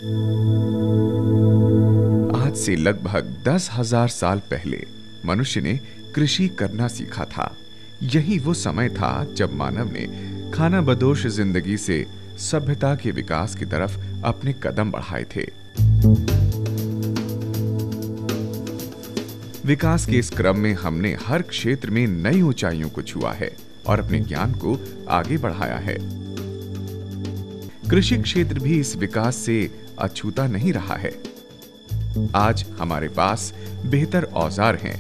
आज से लगभग 10,000 साल पहले मनुष्य ने कृषि करना सीखा था। यही वो समय था जब मानव ने खाना बदोश जिंदगी से सभ्यता के विकास की तरफ अपने कदम बढ़ाए थे। विकास के इस क्रम में हमने हर क्षेत्र में नई ऊंचाइयों को छुआ है और अपने ज्ञान को आगे बढ़ाया है। कृषि क्षेत्र भी इस विकास से अछूता नहीं रहा है। आज हमारे पास बेहतर औजार हैं,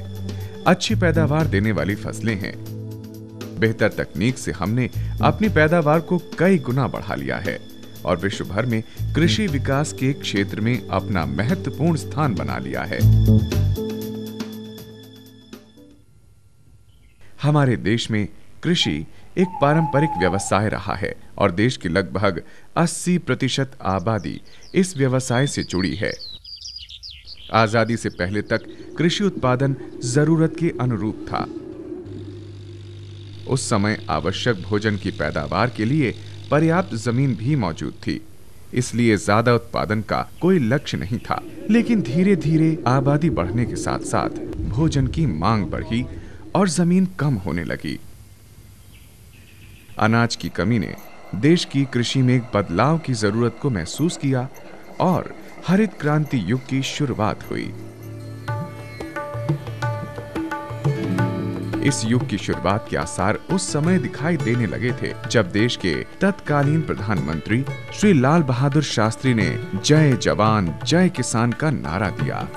अच्छी पैदावार देने वाली फसलें हैं। बेहतर तकनीक से हमने अपनी पैदावार को कई गुना बढ़ा लिया है और विश्व भर में कृषि विकास के क्षेत्र में अपना महत्वपूर्ण स्थान बना लिया है। हमारे देश में कृषि एक पारंपरिक व्यवसाय रहा है और देश की लगभग 80% आबादी इस व्यवसाय से जुड़ी है। आजादी से पहले तक कृषि उत्पादन जरूरत के अनुरूप था। उस समय आवश्यक भोजन की पैदावार के लिए पर्याप्त जमीन भी मौजूद थी, इसलिए ज्यादा उत्पादन का कोई लक्ष्य नहीं था। लेकिन धीरे धीरे आबादी बढ़ने के साथ साथ भोजन की मांग बढ़ी और जमीन कम होने लगी। अनाज की कमी ने देश की कृषि में एक बदलाव की जरूरत को महसूस किया और हरित क्रांति युग की शुरुआत हुई। इस युग की शुरुआत के आसार उस समय दिखाई देने लगे थे जब देश के तत्कालीन प्रधानमंत्री श्री लाल बहादुर शास्त्री ने जय जवान जय किसान का नारा दिया।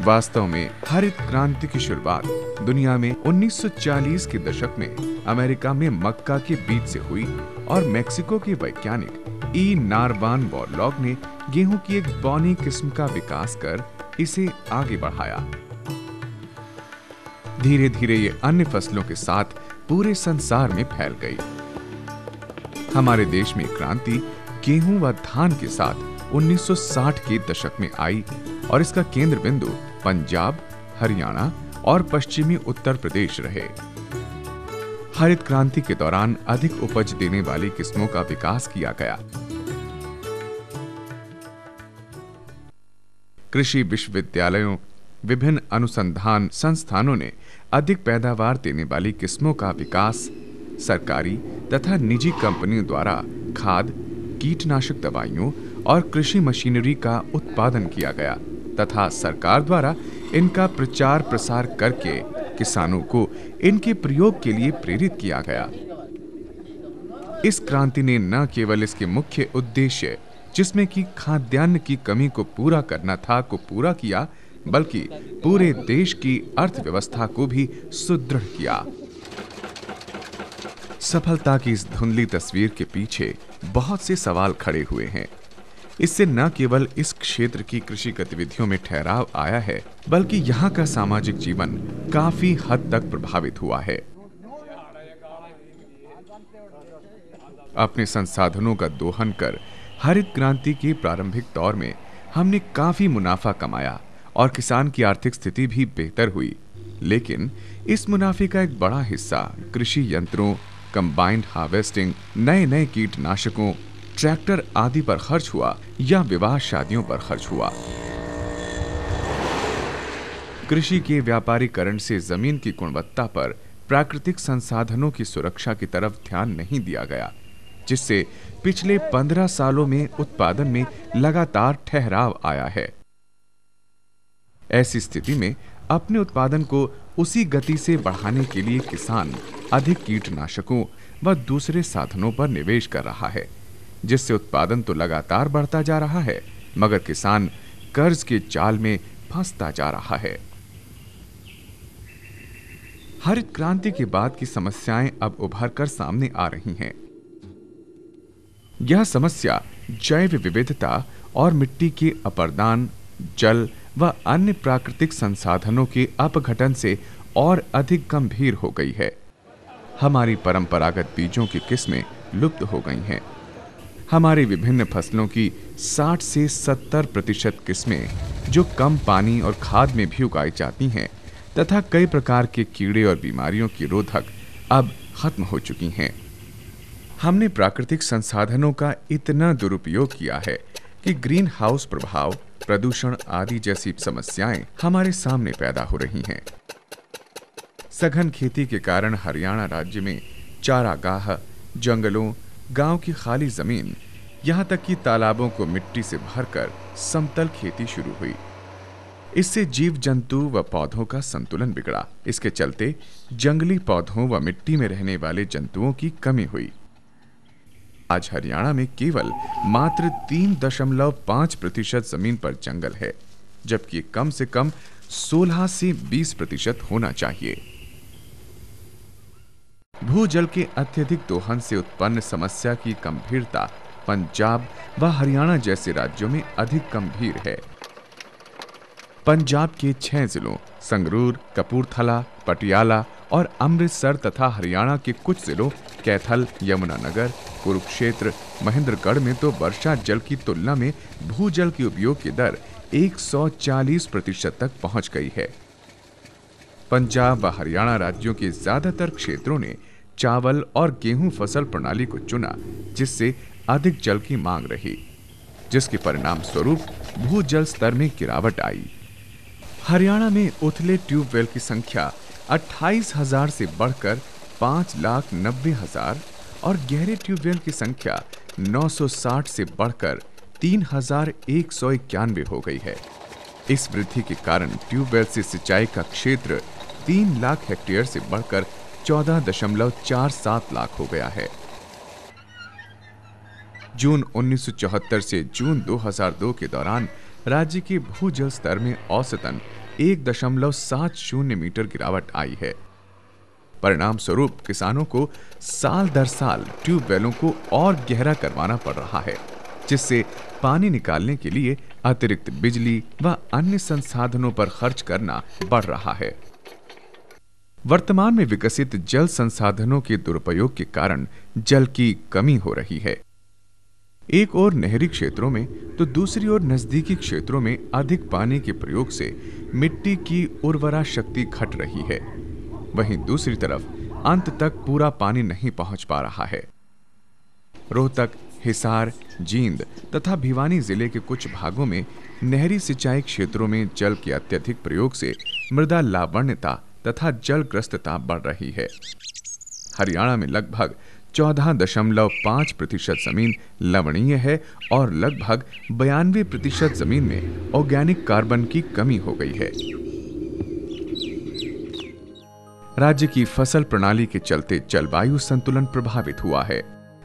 वास्तव में हरित क्रांति की शुरुआत दुनिया में 1940 के दशक में अमेरिका में मक्का के बीज से हुई और मेक्सिको के वैज्ञानिक ई नारवान बोरलॉग ने गेहूं की एक बौनी किस्म का विकास कर इसे आगे बढ़ाया। धीरे धीरे ये अन्य फसलों के साथ पूरे संसार में फैल गई। हमारे देश में क्रांति गेहूं व धान के साथ 1960 के दशक में आई और इसका केंद्र बिंदु पंजाब, हरियाणा और पश्चिमी उत्तर प्रदेश रहे। हरित क्रांति के दौरान अधिक उपज देने वाली किस्मों का विकास किया गया। कृषि विश्वविद्यालयों, विभिन्न अनुसंधान संस्थानों ने अधिक पैदावार देने वाली किस्मों का विकास सरकारी तथा निजी कंपनियों द्वारा खाद, कीटनाशक दवाइयों और कृषि मशीनरी का उत्पादन किया गया तथा सरकार द्वारा इनका प्रचार प्रसार करके किसानों को इनके प्रयोग के लिए प्रेरित किया गया। इस क्रांति ने न केवल इसके मुख्य उद्देश्य जिसमें कि खाद्यान्न की कमी को पूरा करना था को पूरा किया, बल्कि पूरे देश की अर्थव्यवस्था को भी सुदृढ़ किया। सफलता की इस धुंधली तस्वीर के पीछे बहुत से सवाल खड़े हुए हैं। इससे न केवल इस क्षेत्र की कृषि गतिविधियों में ठहराव आया है, बल्कि यहाँ का सामाजिक जीवन काफी हद तक प्रभावित हुआ है। अपने संसाधनों का दोहन कर हरित क्रांति के प्रारंभिक दौर में हमने काफी मुनाफा कमाया और किसान की आर्थिक स्थिति भी बेहतर हुई। लेकिन इस मुनाफे का एक बड़ा हिस्सा कृषि यंत्रों, कंबाइंड हार्वेस्टिंग, नए कीटनाशकों, ट्रैक्टर आदि पर खर्च हुआ या विवाह शादियों पर खर्च हुआ। कृषि के व्यापारीकरण से जमीन की गुणवत्ता पर प्राकृतिक संसाधनों की सुरक्षा की तरफ ध्यान नहीं दिया गया, जिससे पिछले 15 सालों में उत्पादन में लगातार ठहराव आया है। ऐसी स्थिति में अपने उत्पादन को उसी गति से बढ़ाने के लिए किसान अधिक कीटनाशकों व दूसरे साधनों पर निवेश कर रहा है, जिससे उत्पादन तो लगातार बढ़ता जा रहा है, मगर किसान कर्ज के जाल में फंसता जा रहा है। हरित क्रांति के बाद की समस्याएं अब उभर कर सामने आ रही हैं। यह समस्या जैव विविधता और मिट्टी के अपरदान, जल व अन्य प्राकृतिक संसाधनों के अपघटन से और अधिक गंभीर हो गई है। हमारी परंपरागत बीजों की किस्में लुप्त हो गई हैं। हमारी विभिन्न फसलों की 60 से 70% किस्में जो कम पानी और खाद में भी उगाई जाती हैं तथा कई प्रकार के कीड़े और बीमारियों की रोधक अब खत्म हो चुकी हैं। हमने प्राकृतिक संसाधनों का इतना दुरुपयोग किया है कि ग्रीन हाउस प्रभाव, प्रदूषण आदि जैसी समस्याएं हमारे सामने पैदा हो रही हैं। सघन खेती के कारण हरियाणा राज्य में चारागाह, जंगलों, गांव की खाली जमीन, यहाँ तक कि तालाबों को मिट्टी से भरकर समतल खेती शुरू हुई। इससे जीव जंतु व पौधों का संतुलन बिगड़ा। इसके चलते जंगली पौधों व मिट्टी में रहने वाले जंतुओं की कमी हुई। आज हरियाणा में केवल मात्र 3.5% जमीन पर जंगल है, जबकि कम से कम 16 से 20% होना चाहिए। भूजल के अत्यधिक दोहन से उत्पन्न समस्या की गंभीरता पंजाब व हरियाणा जैसे राज्यों में अधिक गंभीर है। पंजाब के 6 जिलों संगरूर, कपूरथला, पटियाला और अमृतसर तथा हरियाणा के कुछ जिलों कैथल, यमुनानगर, कुरुक्षेत्र, महेंद्रगढ़ में तो वर्षा जल की तुलना में भूजल के उपयोग की दर 140% तक पहुंच गई है। पंजाब व हरियाणा राज्यों के ज्यादातर क्षेत्रों ने चावल और गेहूं फसल प्रणाली को चुना, जिससे अधिक जल की मांग रही, जिसके परिणाम स्वरूप भूजल स्तर में गिरावट आई। हरियाणा में उथले ट्यूबवेल की संख्या 28,000 से बढ़कर 5,90,000 और गहरे ट्यूबवेल की संख्या 960 से बढ़कर 3,191 हो गई है। इस वृद्धि के कारण ट्यूबवेल से सिंचाई का क्षेत्र 3 लाख हेक्टेयर से बढ़कर 14.47 लाख हो गया है। जून 1974 से जून 2002 के दौरान राज्य के भूजल स्तर में औसतन 1.70 मीटर गिरावट आई है। परिणाम स्वरूप किसानों को साल दर साल ट्यूबवेलों को और गहरा करवाना पड़ रहा है, जिससे पानी निकालने के लिए अतिरिक्त बिजली व अन्य संसाधनों पर खर्च करना बढ़ रहा है। वर्तमान में विकसित जल संसाधनों के दुरुपयोग के कारण जल की कमी हो रही है। एक ओर नहरी क्षेत्रों में तो दूसरी ओर नजदीकी क्षेत्रों में अधिक पानी के प्रयोग से मिट्टी की उर्वरा शक्ति घट रही है। वहीं दूसरी तरफ अंत तक पूरा पानी नहीं पहुंच पा रहा है। रोहतक, हिसार, जींद तथा भिवानी जिले के कुछ भागों में नहरी सिंचाई क्षेत्रों में जल के अत्यधिक प्रयोग से मृदा लावण्यता तथा जलग्रस्तता बढ़ रही है। हरियाणा में लगभग 14.5% जमीन लवणीय है और लगभग 92% जमीन में ऑर्गेनिक कार्बन की कमी हो गई है। राज्य की फसल प्रणाली के चलते जलवायु संतुलन प्रभावित हुआ है।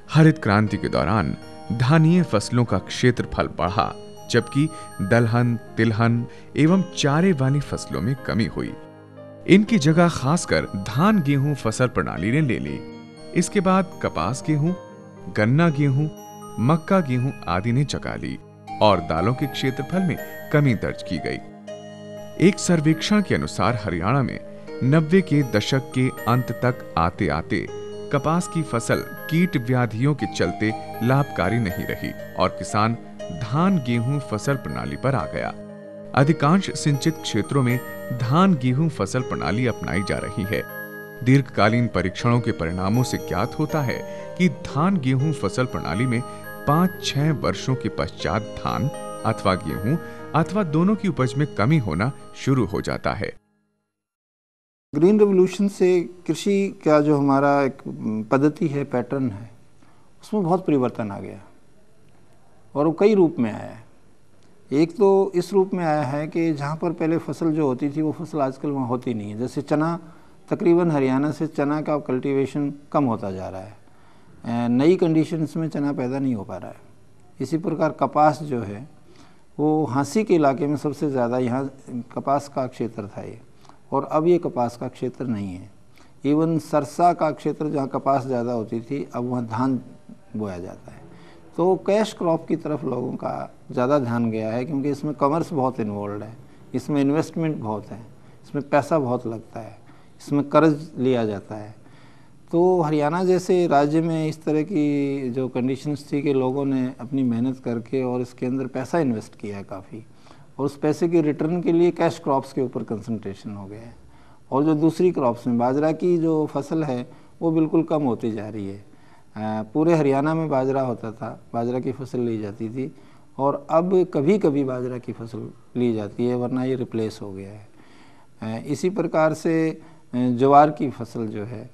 हरित क्रांति के दौरान धानीय फसलों का क्षेत्रफल बढ़ा, जबकि दलहन, तिलहन एवं चारे वाली फसलों में कमी हुई। इनकी जगह खासकर धान गेहूं फसल प्रणाली ने ले ली। इसके बाद कपास गेहूं, गन्ना गेहूं, मक्का गेहूं आदि ने जगह ली और दालों के क्षेत्रफल में कमी दर्ज की गई। एक सर्वेक्षण के अनुसार हरियाणा में 90 के दशक के अंत तक आते आते कपास की फसल कीट व्याधियों के चलते लाभकारी नहीं रही और किसान धान गेहूं फसल प्रणाली पर आ गया। अधिकांश सिंचित क्षेत्रों में धान गेहूं फसल प्रणाली अपनाई जा रही है। दीर्घकालीन परीक्षणों के परिणामों से ज्ञात होता है कि धान गेहूं फसल प्रणाली में 5-6 वर्षों के पश्चात धान अथवा गेहूं अथवा दोनों की उपज में कमी होना शुरू हो जाता है। ग्रीन रेवोल्यूशन से कृषि का जो हमारा एक पद्धति है, पैटर्न है, उसमें बहुत परिवर्तन आ गया और वो कई रूप में आया है। एक तो इस रूप में आया है कि जहाँ पर पहले फसल जो होती थी वो फसल आजकल वहाँ होती नहीं है। जैसे चना, तकरीबन हरियाणा से चना का कल्टीवेशन कम होता जा रहा है, नई कंडीशंस में चना पैदा नहीं हो पा रहा है। इसी प्रकार कपास जो है वो हाँसी के इलाके में सबसे ज़्यादा यहाँ कपास का क्षेत्र था ये, और अब ये कपास का क्षेत्र नहीं है। इवन सरसा का क्षेत्र जहाँ कपास ज़्यादा होती थी, अब वहाँ धान बोया जाता है। तो कैश क्रॉप की तरफ लोगों का ज़्यादा ध्यान गया है, क्योंकि इसमें कॉमर्स बहुत इन्वॉल्व है, इसमें इन्वेस्टमेंट बहुत है, इसमें पैसा बहुत लगता है, इसमें कर्ज लिया जाता है। तो हरियाणा जैसे राज्य में इस तरह की जो कंडीशंस थी कि लोगों ने अपनी मेहनत करके और इसके अंदर पैसा इन्वेस्ट किया है काफ़ी, और उस पैसे के रिटर्न के लिए कैश क्रॉप्स के ऊपर कंसंट्रेशन हो गया है। और जो दूसरी क्रॉप्स में बाजरा की जो फसल है वो बिल्कुल कम होती जा रही है। पूरे हरियाणा में बाजरा होता था, बाजरा की फसल ली जाती थी, और अब कभी कभी बाजरा की फसल ली जाती है, वरना ये रिप्लेस हो गया है। इसी प्रकार से ज्वार की फसल जो है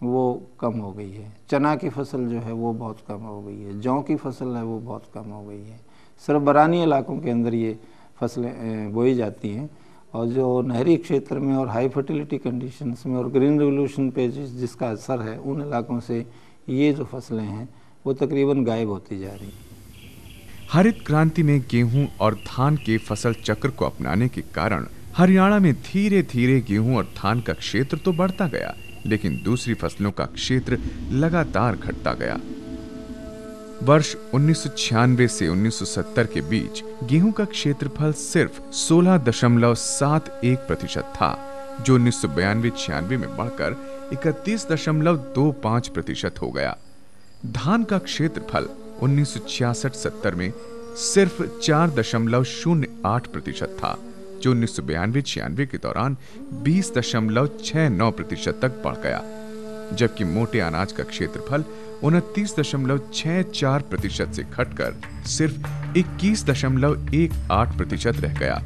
वो कम हो गई है, चना की फसल जो है वो बहुत कम हो गई है, जौ की फसल है वो बहुत कम हो गई है। सिर्फ बरानी इलाकों के अंदर ये फसलें बोई जाती हैं, और जो नहरी क्षेत्र में और हाई फर्टिलिटी कंडीशंस में और ग्रीन रिवोल्यूशन पे जिसका असर है, उन इलाकों से ये जो फसलें हैं वो तकरीबन गायब होती जा रही हैं। हरित क्रांति में गेहूं और धान के फसल चक्र को अपनाने के कारण हरियाणा में धीरे धीरे गेहूं और धान का क्षेत्र तो बढ़ता गया, लेकिन दूसरी फसलों का क्षेत्र लगातार घटता गया। वर्ष 1996 से 1970 के बीच गेहूं का क्षेत्रफल सिर्फ 16.71% था, जो 1992-96 में बढ़कर 31.25% हो गया। धान का क्षेत्रफल 1966-70 में सिर्फ 4.08% था, जो 1992-96 के दौरान 20.69% तक बढ़ गया, जबकि मोटे अनाज का क्षेत्रफल 29.64% से घटकर सिर्फ 21.18% रह गया।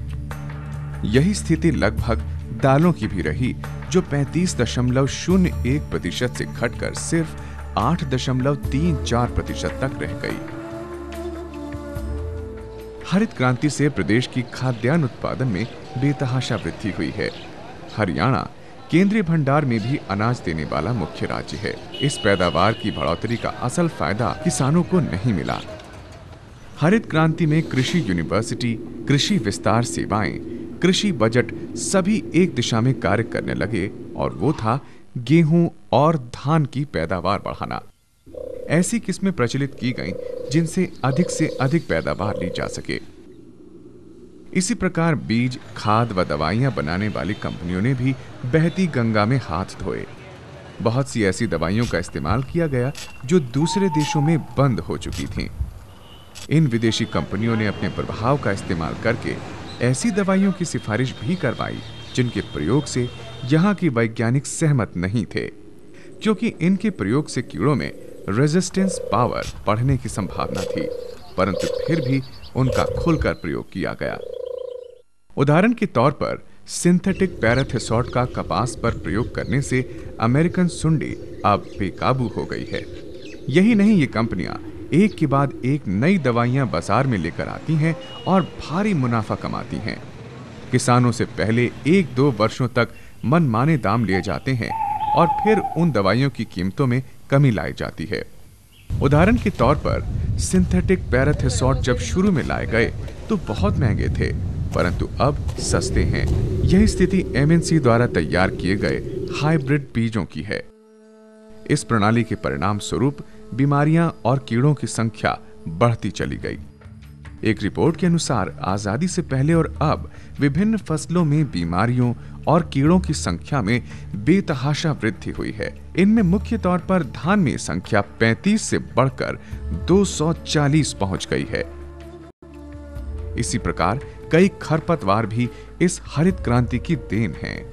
यही स्थिति लगभग दालों की भी रही, जो 35.01% से घटकर सिर्फ 8.34% तक रह गई। हरित क्रांति से प्रदेश की खाद्यान्न उत्पादन में बेतहाशा वृद्धि हुई है। हरियाणा केंद्रीय भंडार में भी अनाज देने वाला मुख्य राज्य है। इस पैदावार की बढ़ोतरी का असल फायदा किसानों को नहीं मिला। हरित क्रांति में कृषि यूनिवर्सिटी, कृषि विस्तार सेवाएं, कृषि बजट सभी एक दिशा में कार्य करने लगे, और वो था गेहूं और धान की पैदावार बढ़ाना। ऐसी किस्में प्रचलित की गईं जिनसे अधिक से अधिक पैदावार ली जा सके। इसी प्रकार बीज, खाद व दवाइयां बनाने वाली कंपनियों ने भी बहती गंगा में हाथ धोए। बहुत सी ऐसी दवाइयों का इस्तेमाल किया गया जो दूसरे देशों में बंद हो चुकी थीं। इन विदेशी कंपनियों ने अपने प्रभाव का इस्तेमाल करके ऐसी दवाइयों की सिफारिश भी करवाई जिनके प्रयोग से यहाँ के वैज्ञानिक सहमत नहीं थे, क्योंकि इनके प्रयोग से कीड़ों में रेजिस्टेंस पावर बढ़ने की संभावना थी, परंतु फिर भी उनका खुलकर प्रयोग किया गया। उदाहरण के तौर पर सिंथेटिक पैराथेसॉट का कपास पर प्रयोग करने से अमेरिकन सुंडी अब बेकाबू हो गई है। यही नहीं, ये कंपनियां एक के बाद एक नई दवाइयां बाजार में लेकर आती हैं और भारी मुनाफा कमाती हैं। किसानों से पहले 1-2 वर्षों तक मनमाने दाम लिए जाते हैं और फिर उन दवाइयों की कीमतों में कमी लाई जाती है। उदाहरण के तौर पर सिंथेटिक पैराथेसॉट जब शुरू में लाए गए तो बहुत महंगे थे, परंतु अब सस्ते हैं। यही स्थिति एमएनसी द्वारा तैयार किए गए हाइब्रिड बीजों की है। इस प्रणाली के परिणाम स्वरूप बीमारियां और कीड़ों की संख्या बढ़ती चली गई। एक रिपोर्ट के अनुसार आजादी से पहले और अब विभिन्न फसलों में बीमारियों और कीड़ों की संख्या में बेतहाशा वृद्धि हुई है। इनमें मुख्य तौर पर धान में संख्या 35 से बढ़कर 240 पहुंच गई है। इसी प्रकार कई खरपतवार भी इस हरित क्रांति की देन हैं।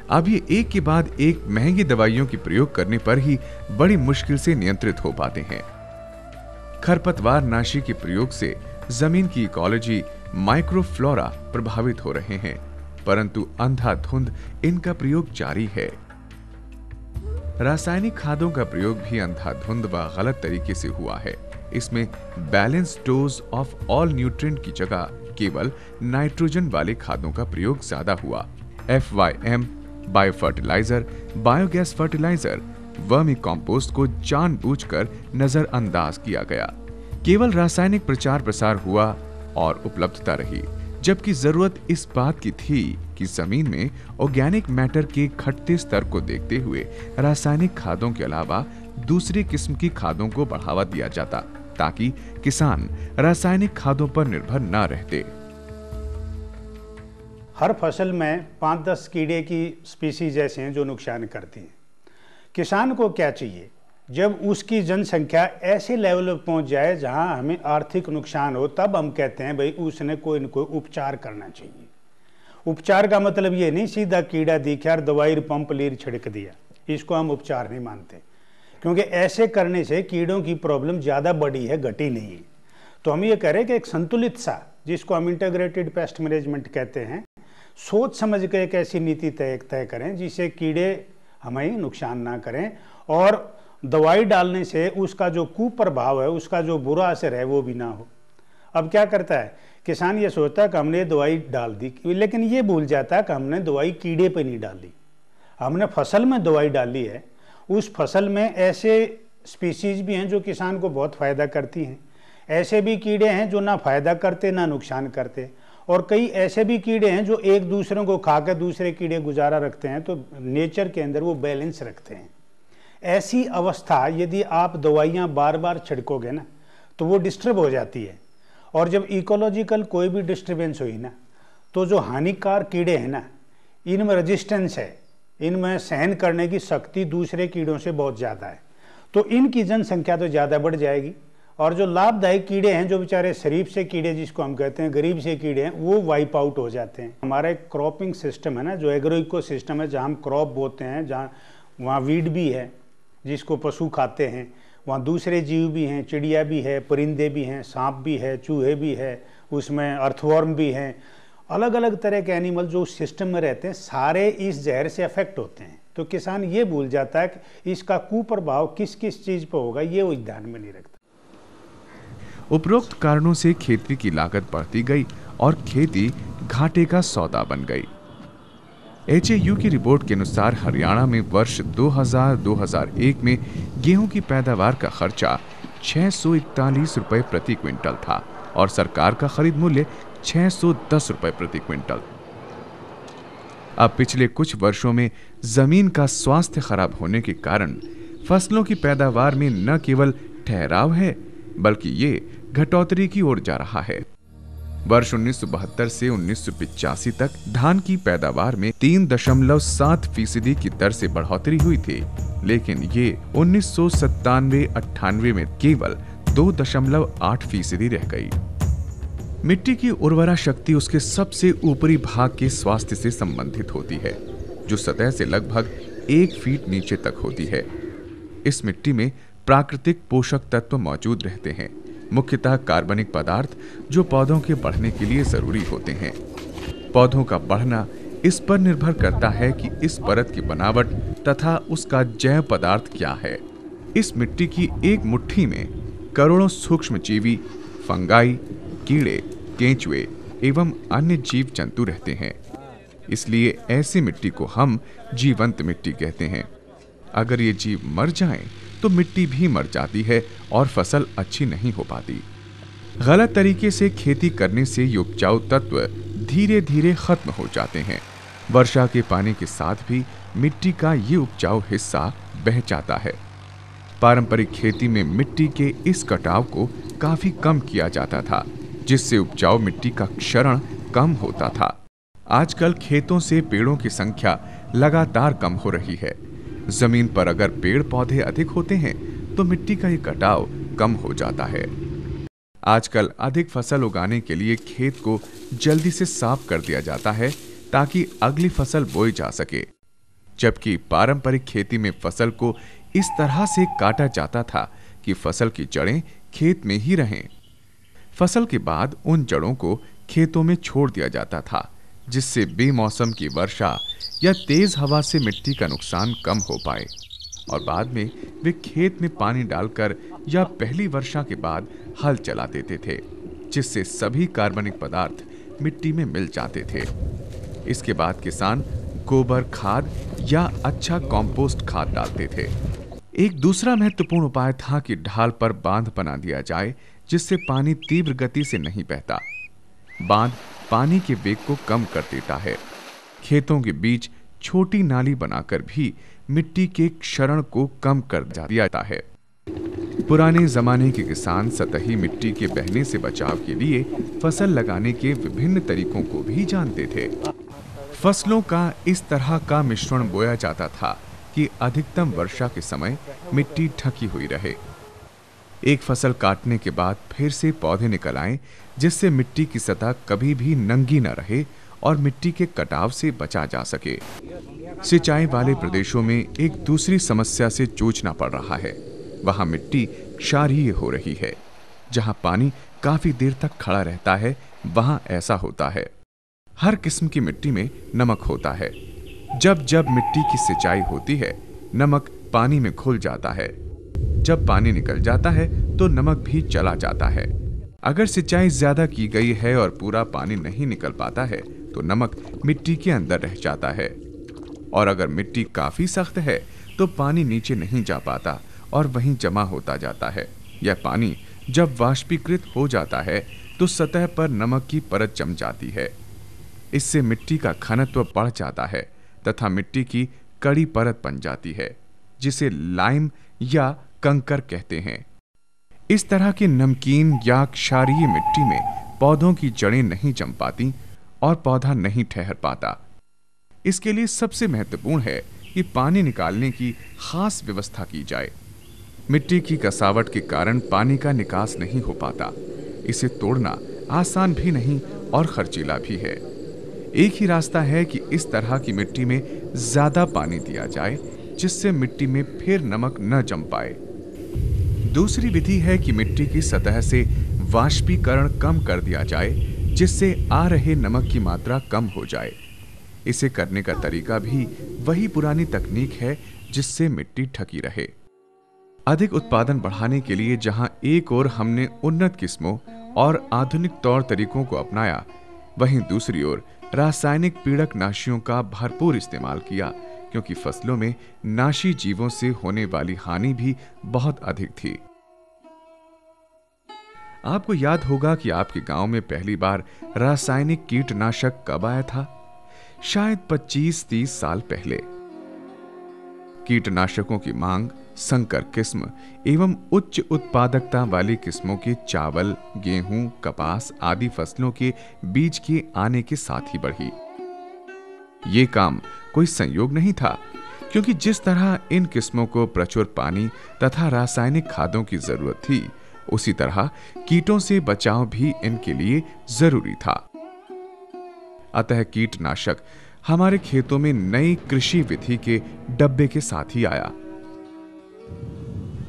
अब ये एक के बाद एक महंगी दवाइयों की प्रयोग करने पर ही बड़ी मुश्किल से नियंत्रित हो पाते हैं। खरपतवार नाशी के प्रयोग से जमीन की इकोलॉजी, माइक्रोफ्लोरा प्रभावित हो रहे हैं, परंतु अंधाधुंध इनका प्रयोग जारी है। रासायनिक खादों का प्रयोग भी अंधाधुंध व गलत तरीके से हुआ है। इसमें balance dose of all nutrient की जगह केवल नाइट्रोजन वाले खादों का प्रयोग ज्यादा हुआ। FYM, bio fertiliser, biogas fertiliser, vermicompost को जानबूझकर नजरअंदाज किया गया। केवल रासायनिक प्रचार प्रसार हुआ और उपलब्धता रही, जबकि जरूरत इस बात की थी कि जमीन में ऑर्गेनिक मैटर के घटते स्तर को देखते हुए रासायनिक खादों के अलावा दूसरी किस्म की खादों को बढ़ावा दिया जाता, ताकि किसान रासायनिक खादों पर निर्भर न रहते। हर फसल में 5-10 कीड़े की स्पीसीज ऐसे हैं जो नुकसान करती हैं। किसान को क्या चाहिए? जब उसकी जनसंख्या ऐसे लेवल पर पहुंच जाए जहां हमें आर्थिक नुकसान हो, तब हम कहते हैं भाई उसने कोई न कोई उपचार करना चाहिए। उपचार का मतलब ये नहीं सीधा कीड़ा दिखा और दवाई पंप लीर छिड़क दिया, इसको हम उपचार नहीं मानते, क्योंकि ऐसे करने से कीड़ों की प्रॉब्लम ज़्यादा बढ़ी है, घटी नहीं है। तो हम ये कह रहे हैं कि एक संतुलित सा, जिसको हम इंटीग्रेटेड पेस्ट मैनेजमेंट कहते हैं, सोच समझ के एक ऐसी नीति तय करें जिससे कीड़े हमें नुकसान ना करें, और दवाई डालने से उसका जो कुप्रभाव है, उसका जो बुरा असर है वो भी ना हो। अब क्या करता है किसान, ये सोचता है कि हमने दवाई डाल दी, लेकिन ये भूल जाता है कि हमने दवाई कीड़े पे नहीं डाली, हमने फसल में दवाई डाली है। उस फसल में ऐसे स्पीसीज भी हैं जो किसान को बहुत फ़ायदा करती हैं, ऐसे भी कीड़े हैं जो ना फ़ायदा करते ना नुकसान करते, और कई ऐसे भी कीड़े हैं जो एक दूसरे को खा कर दूसरे कीड़े गुजारा रखते हैं। तो नेचर के अंदर वो बैलेंस रखते हैं। ऐसी अवस्था यदि आप दवाइयाँ बार बार छिड़कोगे ना तो वो डिस्टर्ब हो जाती है, और जब इकोलॉजिकल कोई भी डिस्टर्बेंस हुई ना तो जो हानिकारक कीड़े हैं ना, इनमें रेजिस्टेंस है, इनमें सहन करने की शक्ति दूसरे कीड़ों से बहुत ज़्यादा है, तो इनकी जनसंख्या तो ज़्यादा बढ़ जाएगी, और जो लाभदायक कीड़े हैं, जो बेचारे शरीफ से कीड़े जिसको हम कहते हैं, गरीब से कीड़े हैं, वो वाइप आउट हो जाते हैं। हमारा एक क्रॉपिंग सिस्टम है ना, जो एग्रो इको सिस्टम है, जहाँ हम क्रॉप बोते हैं, जहाँ वहाँ वीड भी है जिसको पशु खाते हैं, वहाँ दूसरे जीव भी हैं, चिड़िया भी है, परिंदे भी हैं, सांप भी है, चूहे भी है, उसमें अर्थवर्म भी हैं, अलग अलग तरह के एनिमल जो उस सिस्टम में रहते हैं, सारे इस जहर से अफेक्ट होते हैं। तो किसान ये भूल जाता है कि इसका कुप्रभाव किस किस चीज़ पर होगा, ये वो ध्यान में नहीं रखता। उपरोक्त कारणों से खेती की लागत बढ़ती गई और खेती घाटे का सौदा बन गई। HAU की रिपोर्ट के अनुसार हरियाणा में वर्ष 2000-2001 में गेहूं की पैदावार का खर्चा 641 रुपए प्रति क्विंटल था और सरकार का खरीद मूल्य 610 रुपए प्रति क्विंटल। अब पिछले कुछ वर्षों में जमीन का स्वास्थ्य खराब होने के कारण फसलों की पैदावार में न केवल ठहराव है बल्कि ये घटोतरी की ओर जा रहा है। वर्ष 1972 से 1985 तक धान की पैदावार में 3.7% की दर से बढ़ोतरी हुई थी, लेकिन ये 1997-98 में केवल 2.8% रह गई। मिट्टी की उर्वरा शक्ति उसके सबसे ऊपरी भाग के स्वास्थ्य से संबंधित होती है, जो सतह से लगभग 1 फीट नीचे तक होती है। इस मिट्टी में प्राकृतिक पोषक तत्व मौजूद रहते हैं, मुख्यतः कार्बनिक पदार्थ जो पौधों के बढ़ने के लिए जरूरी होते हैं। पौधों का बढ़ना इस पर निर्भर करता है कि इस परत की बनावट तथा उसका जैव पदार्थ क्या है। इस मिट्टी की एक मुट्ठी में करोड़ों सूक्ष्मजीवी, फंगाई, कीड़े, केंचुए एवं अन्य जीव जंतु रहते हैं। इसलिए ऐसी मिट्टी को हम जीवंत मिट्टी कहते हैं। अगर ये जीव मर जाएं, तो मिट्टी भी मर जाती है और फसल अच्छी नहीं हो पाती। गलत तरीके से खेती करने से ये उपजाऊ तत्व धीरे धीरे खत्म हो जाते हैं। वर्षा के पानी के साथ भी मिट्टी का ये उपजाऊ हिस्सा बह जाता है। पारंपरिक खेती में मिट्टी के इस कटाव को काफी कम किया जाता था, जिससे उपजाऊ मिट्टी का क्षरण कम होता था। आजकल खेतों से पेड़ों की संख्या लगातार कम हो रही है। जमीन पर अगर पेड़ पौधे अधिक होते हैं तो मिट्टी का ये कटाव कम हो जाता है। आजकल अधिक फसल उगाने के लिए खेत को जल्दी से साफ कर दिया जाता है ताकि अगली फसल बोई जा सके, जबकि पारंपरिक खेती में फसल को इस तरह से काटा जाता था कि फसल की जड़ें खेत में ही रहें। फसल के बाद उन जड़ों को खेतों में छोड़ दिया जाता था, जिससे बेमौसम की वर्षा या तेज हवा से मिट्टी का नुकसान कम हो पाए, और बाद में वे खेत में पानी डालकर या पहली वर्षा के बाद हल चला देते थे, जिससे सभी कार्बनिक पदार्थ मिट्टी में मिल जाते थे। इसके बाद किसान गोबर खाद या अच्छा कॉम्पोस्ट खाद डालते थे। एक दूसरा महत्वपूर्ण उपाय था कि ढाल पर बांध बना दिया जाए, जिससे पानी तीव्र गति से नहीं बहता। बांध पानी के वेग को कम कर देता है। खेतों के बीच छोटी नाली बनाकर भी मिट्टी के क्षरण को कम कर दिया जाता है। पुराने जमाने के किसान सतही मिट्टी के बहने से बचाव के लिए फसल लगाने के विभिन्न तरीकों को भी जानते थे। फसलों का इस तरह का मिश्रण बोया जाता था कि अधिकतम वर्षा के समय मिट्टी ढकी हुई रहे। एक फसल काटने के बाद फिर से पौधे निकल आएं, जिससे मिट्टी की सतह कभी भी नंगी न रहे और मिट्टी के कटाव से बचा जा सके। सिंचाई वाले प्रदेशों में एक दूसरी समस्या से जूझना पड़ रहा है। वहां मिट्टी क्षारीय हो रही है। जहां पानी काफी देर तक खड़ा रहता है, वहां ऐसा होता है। हर किस्म की मिट्टी में नमक होता है। जब जब मिट्टी की सिंचाई होती है, नमक पानी में घुल जाता है। जब पानी निकल जाता है तो नमक भी चला जाता है। अगर सिंचाई ज्यादा की गई है और पूरा पानी नहीं निकल पाता है तो नमक मिट्टी के अंदर रह जाता है। और अगर मिट्टी काफी सख्त है तो पानी नीचे नहीं जा पाता और वहीं जमा होता जाता है। यह पानी जब वाष्पीकृत हो जाता है तो सतह पर नमक की परत जम जाती है। इससे मिट्टी का घनत्व बढ़ जाता है तथा मिट्टी की कड़ी परत बन जाती है, जिसे लाइम या कंकर कहते हैं। इस तरह की नमकीन या क्षारीय मिट्टी में पौधों की जड़ें नहीं जम पाती और पौधा नहीं ठहर पाता। इसके लिए सबसे महत्वपूर्ण है कि पानी निकालने की खास व्यवस्था की जाए। मिट्टी की कसावट के कारण पानी का निकास नहीं हो पाता। इसे तोड़ना आसान भी नहीं और खर्चीला भी है। एक ही रास्ता है कि इस तरह की मिट्टी में ज्यादा पानी दिया जाए, जिससे मिट्टी में फिर नमक न जम पाए। दूसरी विधि है कि मिट्टी की सतह से वाष्पीकरण कम कर दिया जाए, जिससे आ रहे नमक की मात्रा कम हो जाए। इसे करने का तरीका भी वही पुरानी तकनीक है जिससे मिट्टी ढकी रहे। अधिक उत्पादन बढ़ाने के लिए जहां एक ओर हमने उन्नत किस्मों और आधुनिक तौर तरीकों को अपनाया, वहीं दूसरी ओर रासायनिक पीड़क नाशियों का भरपूर इस्तेमाल किया, क्योंकि फसलों में नाशी जीवों से होने वाली हानि भी बहुत अधिक थी। आपको याद होगा कि आपके गांव में पहली बार रासायनिक कीटनाशक कब आया था? शायद 25-30 साल पहले। कीटनाशकों की मांग संकर किस्म एवं उच्च उत्पादकता वाली किस्मों के चावल, गेहूं, कपास आदि फसलों के बीज के आने के साथ ही बढ़ी। ये काम कोई संयोग नहीं था, क्योंकि जिस तरह इन किस्मों को प्रचुर पानी तथा रासायनिक खादों की जरूरत थी, उसी तरह कीटों से बचाव भी इनके लिए जरूरी था। अतः कीटनाशक हमारे खेतों में नई कृषि विधि के डब्बे के साथ ही आया।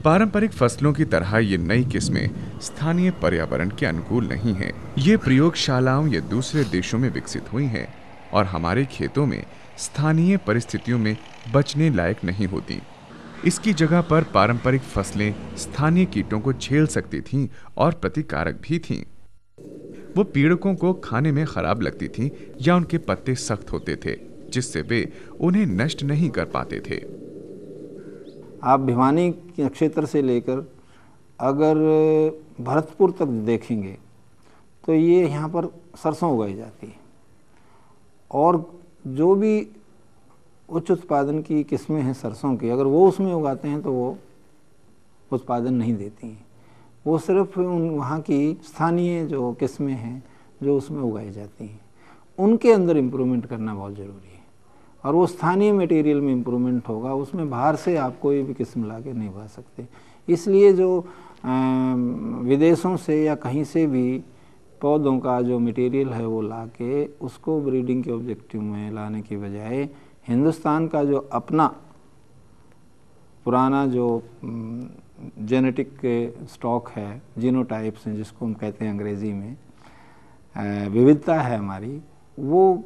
पारंपरिक फसलों की तरह ये नई किस्में स्थानीय पर्यावरण के अनुकूल नहीं हैं। ये प्रयोगशालाओं या दूसरे देशों में विकसित हुई हैं और हमारे खेतों में स्थानीय परिस्थितियों में बचने लायक नहीं होती। इसकी जगह पर पारंपरिक फसलें स्थानीय कीटों को झेल सकती थीं और प्रतिकारक भी थीं। वो पीड़कों को खाने में खराब लगती थीं या उनके पत्ते सख्त होते थे, जिससे वे उन्हें नष्ट नहीं कर पाते थे। आप भिवानी के क्षेत्र से लेकर अगर भरतपुर तक देखेंगे तो ये यहाँ पर सरसों उगाई जाती है, और जो भी उच्च उत्पादन की किस्में हैं सरसों की, अगर वो उसमें उगाते हैं तो वो उत्पादन नहीं देती हैं। वो सिर्फ उन वहाँ की स्थानीय जो किस्में हैं जो उसमें उगाई जाती हैं, उनके अंदर इम्प्रूवमेंट करना बहुत ज़रूरी है। और वो स्थानीय मटेरियल में इम्प्रूवमेंट होगा, उसमें बाहर से आप कोई भी किस्म ला के नहीं उगा सकते। इसलिए जो विदेशों से या कहीं से भी पौधों का जो मटेरियल है वो ला के उसको ब्रीडिंग के ऑब्जेक्टिव में लाने की बजाय हिंदुस्तान का जो अपना पुराना जो जेनेटिक स्टॉक है, जीनोटाइप्स हैं जिसको हम कहते हैं अंग्रेज़ी में, विविधता है हमारी, वो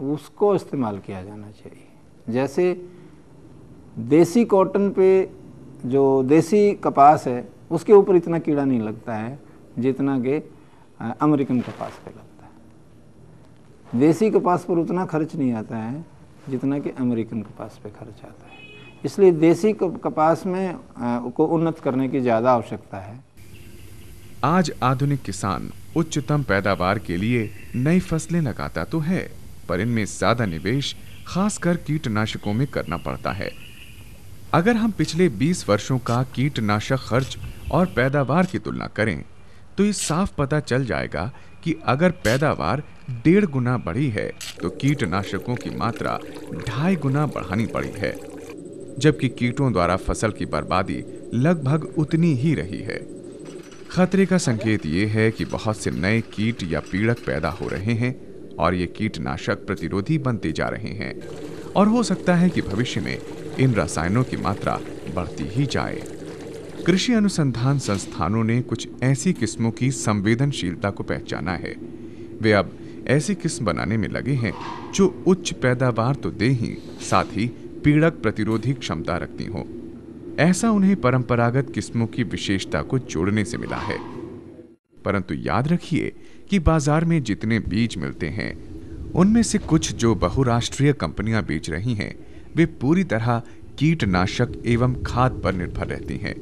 उसको इस्तेमाल किया जाना चाहिए। जैसे देसी कॉटन पे जो देसी कपास है उसके ऊपर इतना कीड़ा नहीं लगता है जितना कि अमेरिकन कपास पे लगता है। देसी कपास पर उतना खर्च नहीं आता है जितना कि अमेरिकन कपास पे खर्च आता है। इसलिए देसी कपास में को उन्नत करने की ज़्यादा आवश्यकता है। आज आधुनिक किसान उच्चतम पैदावार के लिए नई फसलें लगाता तो है, पर इनमें ज्यादा निवेश खासकर कीटनाशकों में करना पड़ता है। अगर हम पिछले 20 वर्षों का कीटनाशक खर्च और पैदावार की तुलना करें तो ये साफ पता चल जाएगा कि अगर पैदावार 1.5 गुना बढ़ी है तो कीटनाशकों की मात्रा 2.5 गुना बढ़ानी पड़ी है। जबकि कीटों द्वारा फसल की बर्बादी लगभग उतनी ही रही है। खतरे का संकेत ये है कि बहुत से नए कीट या पीड़क पैदा हो रहे हैं और ये कीटनाशक प्रतिरोधी बनते जा रहे हैं और हो सकता है कि भविष्य में इन रसायनों की मात्रा बढ़ती ही जाए। कृषि अनुसंधान संस्थानों ने कुछ ऐसी किस्मों की संवेदनशीलता को पहचाना है। वे अब ऐसी किस्म बनाने में लगे हैं जो उच्च पैदावार तो दे ही साथ ही पीड़क प्रतिरोधी क्षमता रखती हो। ऐसा उन्हें परंपरागत किस्मों की विशेषता को जोड़ने से मिला है। परंतु याद रखिए कि बाजार में जितने बीज मिलते हैं उनमें से कुछ जो बहुराष्ट्रीय कंपनियां बेच रही हैं वे पूरी तरह कीटनाशक एवं खाद पर निर्भर रहती हैं।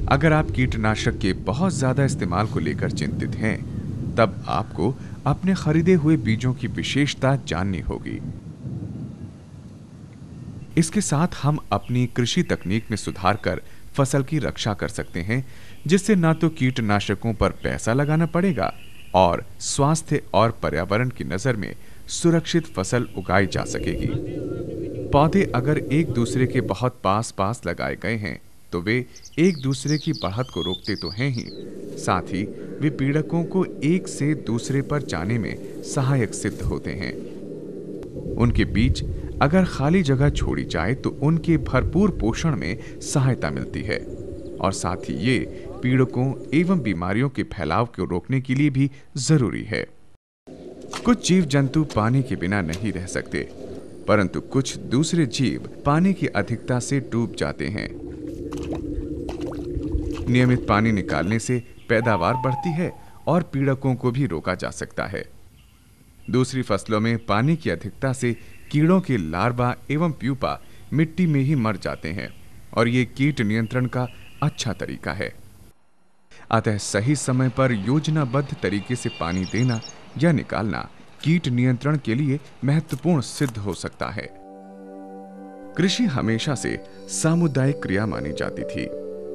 अगर आप कीटनाशक के बहुत ज्यादा इस्तेमाल को लेकर चिंतित हैं तब आपको अपने खरीदे हुए बीजों की विशेषता जाननी होगी। इसके साथ हम अपनी कृषि तकनीक में सुधार कर फसल की रक्षा कर सकते हैं, जिससे ना तो कीटनाशकों पर पैसा लगाना पड़ेगा और स्वास्थ्य और पर्यावरण की नजर में सुरक्षित फसल उगाई जा सकेगी। पौधे अगर एक दूसरे के बहुत पास पास लगाए गए हैं तो वे एक दूसरे की बढ़त को रोकते तो हैं ही, साथ ही वे पीड़कों को एक से दूसरे पर जाने में सहायक सिद्ध होते हैं। उनके बीच अगर खाली जगह छोड़ी जाए तो उनके भरपूर पोषण में सहायता मिलती है और साथ ही ये पीड़कों एवं बीमारियों के फैलाव को रोकने के लिए भी जरूरी है। कुछ जीव जंतु पानी के बिना नहीं रह सकते, परंतु कुछ दूसरे जीव पानी की अधिकता से डूब जाते हैं। नियमित पानी निकालने से पैदावार बढ़ती है और पीड़कों को भी रोका जा सकता है। दूसरी फसलों में पानी की अधिकता से कीड़ों के लार्वा एवं प्यूपा मिट्टी में ही मर जाते हैं और ये कीट नियंत्रण का अच्छा तरीका है। अतः सही समय पर योजनाबद्ध तरीके से पानी देना या निकालना कीट नियंत्रण के लिए महत्वपूर्ण सिद्ध हो सकता है। कृषि हमेशा से सामुदायिक क्रिया मानी जाती थी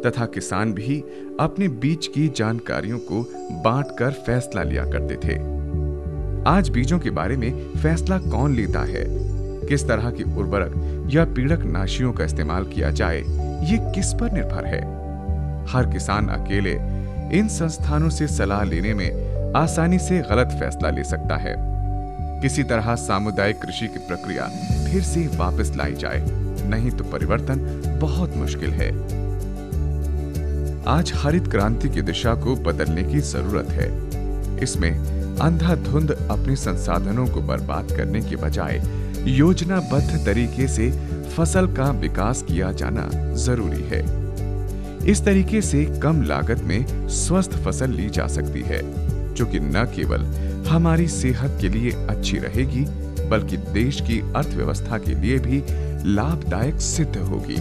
तथा किसान भी अपने बीच की जानकारियों को बांटकर फैसला लिया करते थे। आज बीजों के बारे में फैसला कौन लेता है, किस तरह की उर्वरक या पीड़क नाशियों का इस्तेमाल किया जाए, ये किस पर निर्भर है। हर किसान अकेले इन संस्थानों से सलाह लेने में आसानी से गलत फैसला ले सकता है। किसी तरह सामुदायिक कृषि की प्रक्रिया फिर से वापस लाई जाए, नहीं तो परिवर्तन बहुत मुश्किल है। आज हरित क्रांति की दिशा को बदलने की जरूरत है। इसमें अंधाधुंध अपने संसाधनों को बर्बाद करने के बजाय योजनाबद्ध तरीके से फसल का विकास किया जाना जरूरी है। इस तरीके से कम लागत में स्वस्थ फसल ली जा सकती है, जो कि न केवल हमारी सेहत के लिए अच्छी रहेगी बल्कि देश की अर्थव्यवस्था के लिए भी लाभदायक सिद्ध होगी।